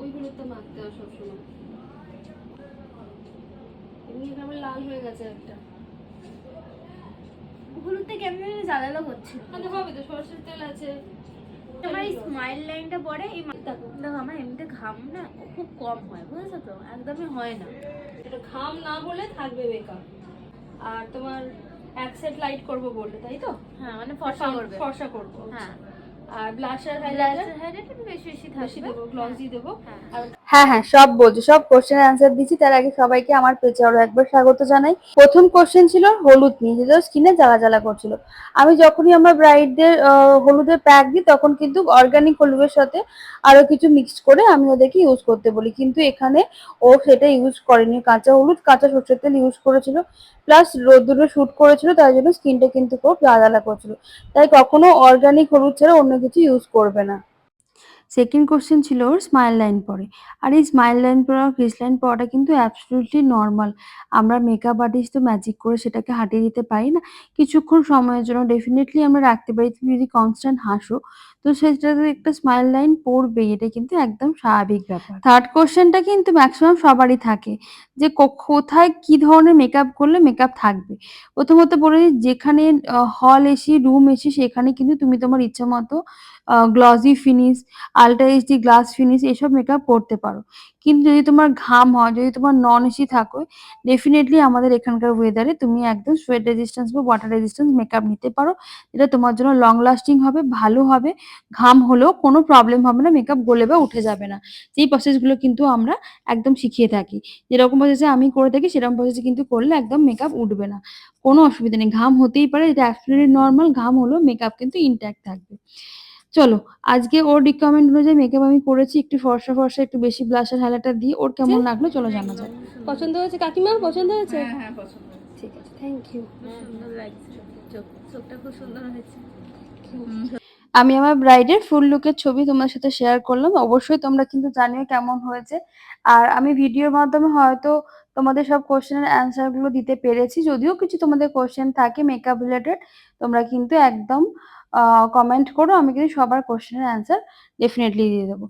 ওই হলুদটা মাখতে হয় সবসময়। এমনি আমার লাল হয়ে গেছে একটা। হলুদটা কেমন জ্বালালো হচ্ছে। তাহলে হবে তো, সরষের তেল আছে। আমার এই স্মাইল লাইনটা পরে এই দেখো আমার এমনিতে ঘাম না খুব কম হয়, বুঝেছো তো, একদমই হয় না। এটা ঘাম না হলে থাকবে মেকআপ। আর তোমার এক সেট লাইট করবো বললে, তাই তো? হ্যাঁ, মানে ফর্সা করবে। ফর্সা করবো, হ্যাঁ। আর ব্লাশার হাইলাইটার বেশি বেশি বেশি দেবো, গ্লসি দেবো। আর হ্যাঁ হ্যাঁ, সব বলছি, সব কোশ্চেনের অ্যান্সার দিচ্ছি। তার আগে সবাইকে আমার পেজে আরো একবার স্বাগত জানাই। প্রথম কোশ্চেন ছিল হলুদ নিয়ে, যেটা স্কিনে জ্বালা জ্বালা করছিল। আমি যখনই আমার ব্রাইডদের হলুদের প্যাক দিই, তখন কিন্তু অর্গানিক হলুদের সাথে আরো কিছু মিক্সড করে আমি ওদেরকে ইউজ করতে বলি, কিন্তু এখানে ও সেটা ইউজ করেনি। কাঁচা হলুদ, কাঁচা সরষের তেল ইউজ করেছিল, প্লাস রোদ্দুরে শুট করেছিল, তাই জন্য স্কিনটা কিন্তু খুব জ্বালা জ্বালা করছিল। তাই কখনো অর্গানিক হলুদ ছাড়া অন্য কিছু ইউজ করবে না। সেকেন্ড কোশ্চেন ছিল ওর স্মাইল লাইন পরে। আর এই স্মাইল লাইন পরা, ক্রিস লাইন পরাটা কিন্তু অ্যাবসলিউটলি নর্মাল। আমরা মেকআপ আর্টিস্ট তো ম্যাজিক করে সেটাকে হাটিয়ে দিতে পারি না। কিছুক্ষণ সময়ের জন্য ডেফিনেটলি আমরা রাখতে পারি। তুমি যদি কনস্ট্যান্ট হাসো, তো সেটাতে একটা স্মাইল লাইন পড়বেই, এটা কিন্তু একদম স্বাভাবিক ব্যাপার। থার্ড কোশ্চেনটা কিন্তু ম্যাক্সিমাম সবারই থাকে, যে কোথায় কি ধরনের মেকআপ করলে মেকআপ থাকবে। প্রথমত বলে দিই, যেখানে হল এসি, রুম এসি, সেখানে কিন্তু তুমি তোমার ইচ্ছা মতো glossy finish, ultra HD glass finish এসব মেকআপ করতে পারো। কিন্তু যদি তোমার ঘাম হয়, যদি তোমার নন এসি থাকো, ডেফিনেটলি আমাদের এখানকার ওয়েদারে তুমি একদম সোয়েট রেজিস্ট্যান্স বা ওয়াটার রেজিস্ট্যান্স মেকআপ নিতে পারো, যেটা তোমার জন্য লং লাস্টিং হবে, ভালো হবে। ঘাম হলেও কোনো প্রবলেম হবে না, মেকআপ গলে বা উঠে যাবে না। সেই প্রসেসগুলো কিন্তু আমরা একদম শিখিয়ে থাকি। যেরকম প্রসেসে আমি করে থাকি, সেরকম প্রসেসে কিন্তু করলে একদম মেকআপ উঠবে না, কোনো অসুবিধা নেই। ঘাম হতেই পারে, এটা অ্যাবসলিউটলি নর্মাল। ঘাম হলেও মেকআপ কিন্তু ইনট্যাক্ট থাকবে। চলো, আজকে ওর রিকমেন্ড অনুযায়ী মেকআপ আমি করেছি, একটু ফর্সা ফর্সা, একটু বেশি ব্লাশার হাইলাইটার দিয়ে। ওর কেমন লাগলো চলো জানা যাক। পছন্দ হয়েছে কাকিমা? পছন্দ হয়েছে? হ্যাঁ হ্যাঁ, পছন্দ। ঠিক আছে, থ্যাংক ইউ। সুন্দর লাগছে, চোখটা খুব সুন্দর হয়েছে। আমি আমার ব্রাইডের ফুল লুকের ছবি তোমার সাথে শেয়ার করলাম। অবশ্যই তোমরা কিন্তু জানিও কেমন হয়েছে। আর আমি ভিডিওর মাধ্যমে হয়তো তোমাদের সব কোশ্চেনের অ্যান্সার গুলো দিতে পেরেছি। যদিও কিছু তোমাদের কোশ্চেন থাকে মেকআপ রিলেটেড, তোমরা কিন্তু একদম কমেন্ট করো, আমি কিন্তু সবার কোশ্চেনের অ্যান্সার ডেফিনেটলি দিয়ে দেবো।